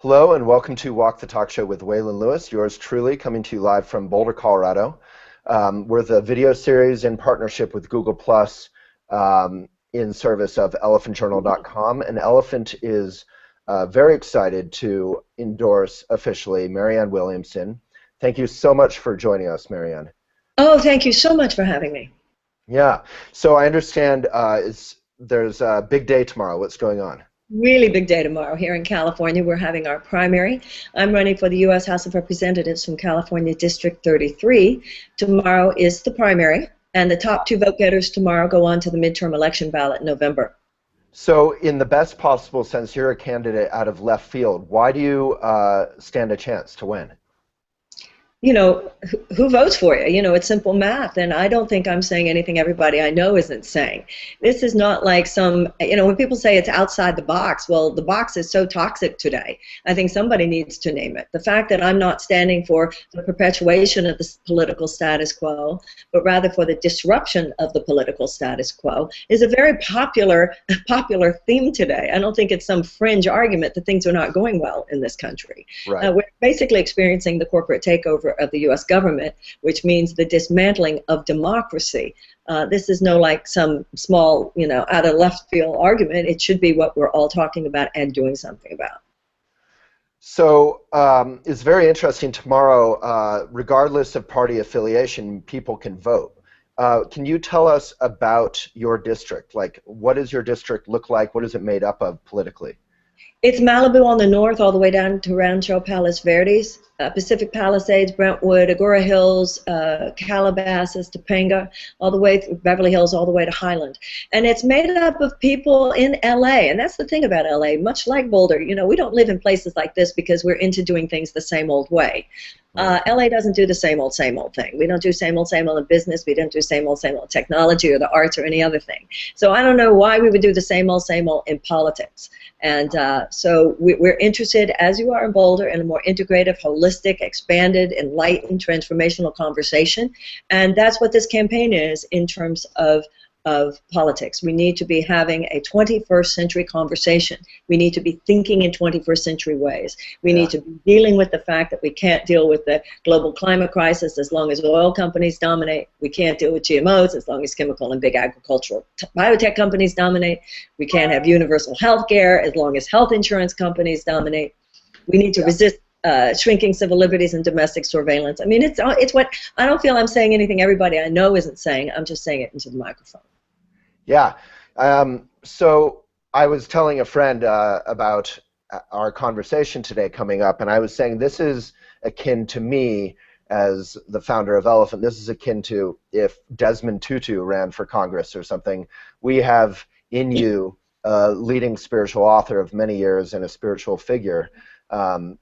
Hello and welcome to Walk the Talk Show with Waylon Lewis, yours truly, coming to you live from Boulder, Colorado. We're the video series in partnership with Google Plus in service of elephantjournal.com, and Elephant is very excited to endorse officially Marianne Williamson. Thank you so much for joining us, Marianne. Oh, thank you so much for having me. Yeah, so I understand there's a big day tomorrow. What's going on? Really big day tomorrow here in California. We're having our primary. I'm running for the U.S. House of Representatives from California District 33. Tomorrow is the primary, and the top two vote getters tomorrow go on to the midterm election ballot in November. So in the best possible sense, you're a candidate out of left field. Why do you stand a chance to win? You know, who votes for you? You know, it's simple math, and I don't think I'm saying anything everybody I know isn't saying. This is not like some, you know, when people say it's outside the box, well, the box is so toxic today. I think somebody needs to name it. The fact that I'm not standing for the perpetuation of the political status quo, but rather for the disruption of the political status quo, is a very popular theme today. I don't think it's some fringe argument that things are not going well in this country. Right. We're basically experiencing the corporate takeover of the U.S. government, which means the dismantling of democracy. This is no like some small, you know, out of left field argument. It should be what we're all talking about and doing something about. So it's very interesting. Tomorrow, regardless of party affiliation, people can vote. Can you tell us about your district? Like, what does your district look like? What is it made up of politically? It's Malibu on the north, all the way down to Rancho Palos Verdes, Pacific Palisades, Brentwood, Agora Hills, Calabasas, Topanga, all the way through Beverly Hills, all the way to Highland. And it's made up of people in LA, and that's the thing about LA. Much like Boulder, you know, we don't live in places like this because we're into doing things the same old way. LA doesn't do the same old thing. We don't do same old in business. We don't do same old technology or the arts or any other thing. So I don't know why we would do the same old in politics. And so we're interested, as you are in Boulder, in a more integrative, holistic, expanded, enlightened, transformational conversation. And that's what this campaign is in terms of politics. We need to be having a 21st century conversation. We need to be thinking in 21st century ways. We need to be dealing with the fact that we can't deal with the global climate crisis as long as oil companies dominate. We can't deal with GMOs as long as chemical and big agricultural biotech companies dominate. We can't have universal health care as long as health insurance companies dominate. We need to resist shrinking civil liberties and domestic surveillance. I mean, it's what I don't feel I'm saying anything everybody I know isn't saying. I'm just saying it into the microphone. Yeah. So I was telling a friend about our conversation today coming up, and I was saying this is akin to me as the founder of Elephant. This is akin to if Desmond Tutu ran for Congress or something. We have in you a leading spiritual author of many years and a spiritual figure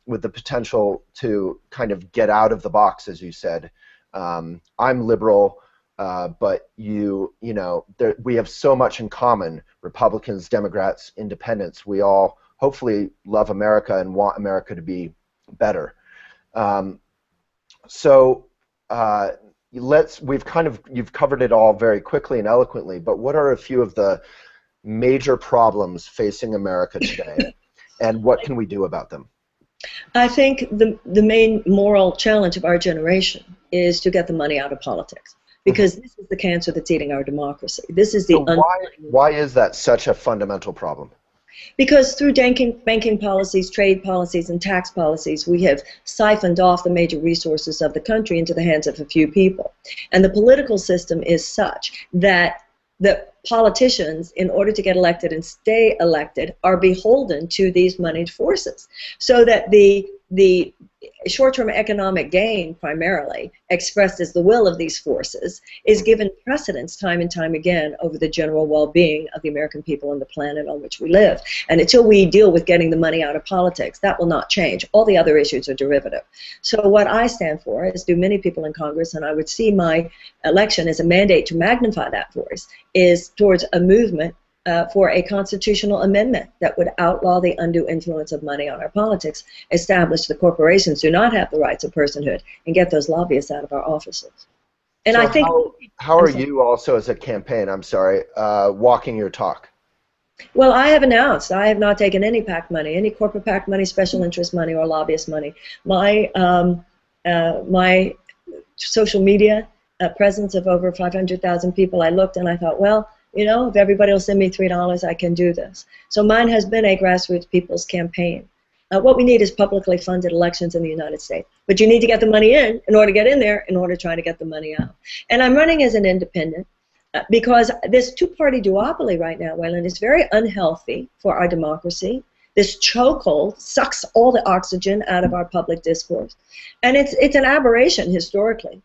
with the potential to kind of get out of the box, as you said. I'm liberal. But you know, we have so much in common, Republicans, Democrats, Independents. We all hopefully love America and want America to be better. You've covered it all very quickly and eloquently, but what are a few of the major problems facing America today, and what can we do about them? I think the main moral challenge of our generation is to get the money out of politics. Because this is the cancer that's eating our democracy. This is the why is that such a fundamental problem? Because through banking policies, trade policies, and tax policies, we have siphoned off the major resources of the country into the hands of a few people. And the political system is such that the politicians, in order to get elected and stay elected, are beholden to these moneyed forces. So that the short-term economic gain, primarily, expressed as the will of these forces, is given precedence time and time again over the general well-being of the American people and the planet on which we live. And until we deal with getting the money out of politics, that will not change. All the other issues are derivative. So what I stand for, as do many people in Congress, and I would see my election as a mandate to magnify that voice, is towards a movement for a constitutional amendment that would outlaw the undue influence of money on our politics, establish the corporations do not have the rights of personhood, and get those lobbyists out of our offices. And so I think how are you also as a campaign, walking your talk? Well, I have announced I have not taken any PAC money, any corporate PAC money, special interest money, or lobbyist money. My social media presence of over 500,000 people, I looked and I thought, well, you know, if everybody will send me $3, I can do this. So mine has been a grassroots people's campaign. What we need is publicly funded elections in the United States. But you need to get the money in order to get in there, in order to try to get the money out. And I'm running as an independent because this two-party duopoly right now, Waylon, is very unhealthy for our democracy. This chokehold sucks all the oxygen out of our public discourse. And it's an aberration historically.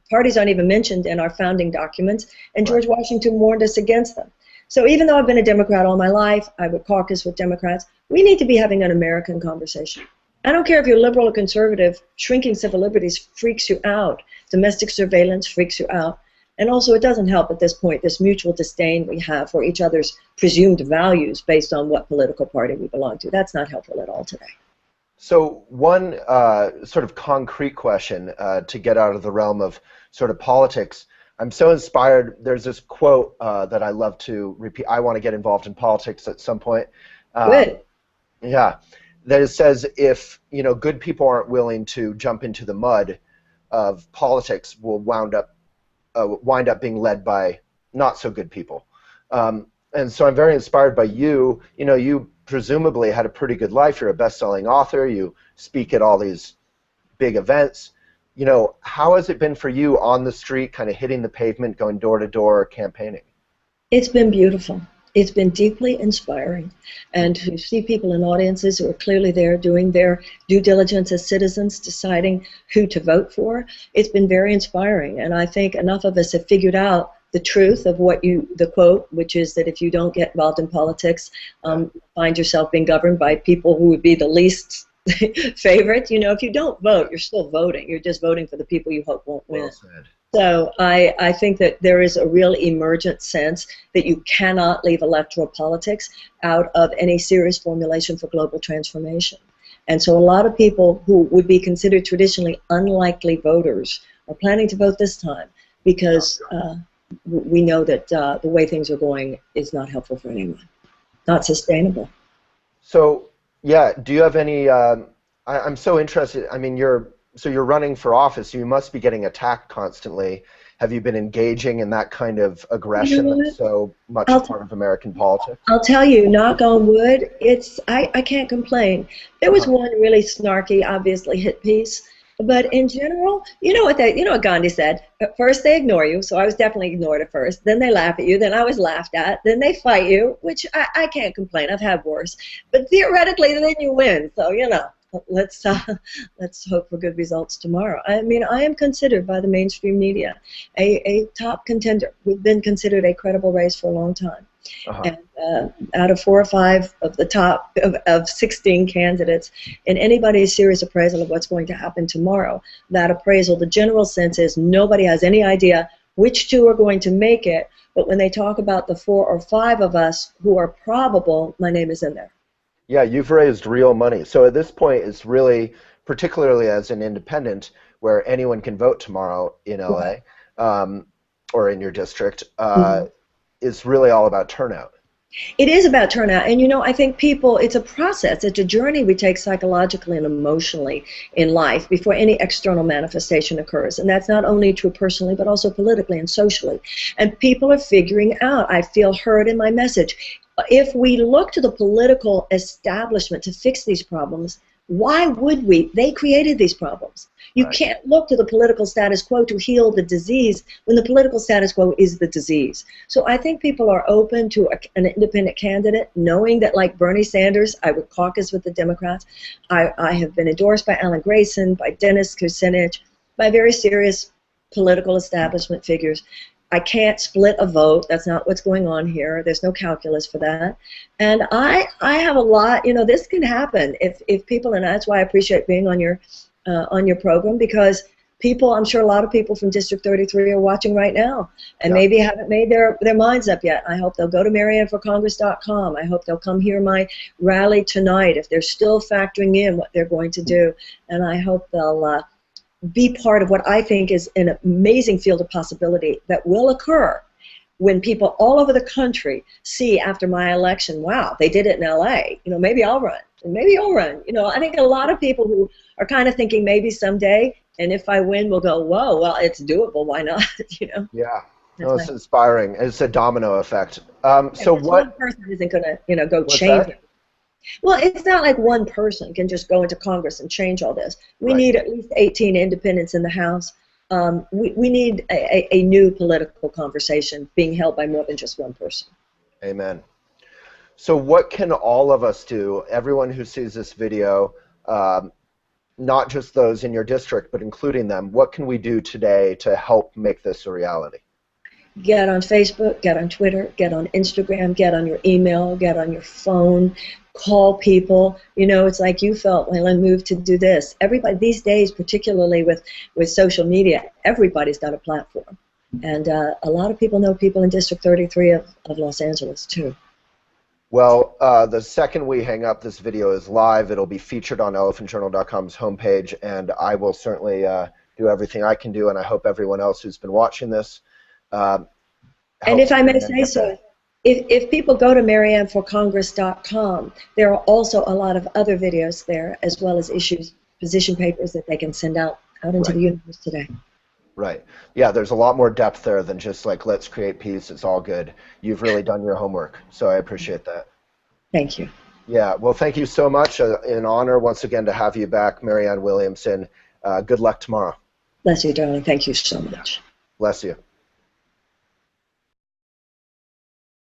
Parties aren't even mentioned in our founding documents, and George Washington warned us against them. So even though I've been a Democrat all my life, I would caucus with Democrats, we need to be having an American conversation. I don't care if you're liberal or conservative, shrinking civil liberties freaks you out. Domestic surveillance freaks you out. And also it doesn't help at this point, this mutual disdain we have for each other's presumed values based on what political party we belong to. That's not helpful at all today. So one sort of concrete question to get out of the realm of sort of politics. I'm so inspired. There's this quote that I love to repeat. I want to get involved in politics at some point. Good. Yeah. That it says if, you know, good people aren't willing to jump into the mud of politics, will wind up being led by not so good people. And so I'm very inspired by you. You know, you presumably had a pretty good life. You're a best-selling author. You speak at all these big events. You know, how has it been for you on the street, kind of hitting the pavement, going door to door, campaigning? It's been beautiful. It's been deeply inspiring. And to see people in audiences who are clearly there doing their due diligence as citizens, deciding who to vote for, it's been very inspiring. And I think enough of us have figured out the truth of what the quote, which is that if you don't get involved in politics, find yourself being governed by people who would be the least favorite. You know, if you don't vote, you're still voting. You're just voting for the people you hope won't win. Well said. So I think that there is a real emergent sense that you cannot leave electoral politics out of any serious formulation for global transformation. And so a lot of people who would be considered traditionally unlikely voters are planning to vote this time because we know that the way things are going is not helpful for anyone, not sustainable. So, yeah, do you have any, I'm so interested, I mean, you're running for office, you must be getting attacked constantly. Have you been engaging in that kind of aggression that's so much part of American politics? I'll tell you, knock on wood, I can't complain. There was one really snarky, obviously hit piece, but in general, you know what Gandhi said. At first they ignore you, so I was definitely ignored at first. Then they laugh at you, then I was laughed at. Then they fight you, which I can't complain. I've had worse. But theoretically, then you win. So, you know, let's hope for good results tomorrow. I mean, I am considered by the mainstream media a top contender. We've been considered a credible race for a long time. And out of 4 or 5 of the top of 16 candidates, in anybody's serious appraisal of what's going to happen tomorrow, that appraisal, the general sense is nobody has any idea which 2 are going to make it, but when they talk about the 4 or 5 of us who are probable, my name is in there. Yeah, you've raised real money. So at this point, it's really, particularly as an independent, where anyone can vote tomorrow in LA or in your district, it's really all about turnout. It is about turnout, and you know, I think people, it's a process, it's a journey we take psychologically and emotionally in life before any external manifestation occurs, and that's not only true personally but also politically and socially, and people are figuring out, I feel heard in my message, if we look to the political establishment to fix these problems, why would we? They created these problems. You can't look to the political status quo to heal the disease when the political status quo is the disease. So I think people are open to an independent candidate, knowing that, like Bernie Sanders, I would caucus with the Democrats. I have been endorsed by Alan Grayson, by Dennis Kucinich, by very serious political establishment figures. I can't split a vote. That's not what's going on here. There's no calculus for that. And I have a lot, you know, this can happen if people, and that's why I appreciate being on your program, because people, I'm sure a lot of people from District 33 are watching right now and maybe haven't made their minds up yet. I hope they'll go to MarianneForCongress.com. I hope they'll come hear my rally tonight if they're still factoring in what they're going to do. And I hope they'll be part of what I think is an amazing field of possibility that will occur when people all over the country see after my election, wow, they did it in LA, maybe I'll run, and maybe you'll run. I think a lot of people who are kind of thinking maybe someday, and if I win, we'll go, whoa, well, it's doable, why not? Yeah. That's No, it's inspiring. It's a domino effect. So one person isn't going to, go what's change that? it. Well, it's not like one person can just go into Congress and change all this. We Right. need at least 18 independents in the House. We need a new political conversation being held by more than just one person. Amen. So what can all of us do, everyone who sees this video, not just those in your district, but including them, what can we do today to help make this a reality? Get on Facebook, get on Twitter, get on Instagram, get on your email, get on your phone, call people. It's like you felt when I moved to do this. Everybody these days, particularly with social media, everybody's got a platform. And a lot of people know people in District 33 of Los Angeles, too. Well, the second we hang up, this video is live. It'll be featured on elephantjournal.com's homepage, and I will certainly do everything I can do, and I hope everyone else who's been watching this and if I may say so, if people go to marianneforcongress.com, there are also a lot of other videos there, as well as issues, position papers that they can send out into the universe today. Right. Yeah, there's a lot more depth there than just like, let's create peace, it's all good. You've really done your homework, so I appreciate that. Thank you. Yeah, well, thank you so much. An honor once again to have you back, Marianne Williamson. Good luck tomorrow. Bless you, darling. Thank you so much. Bless you.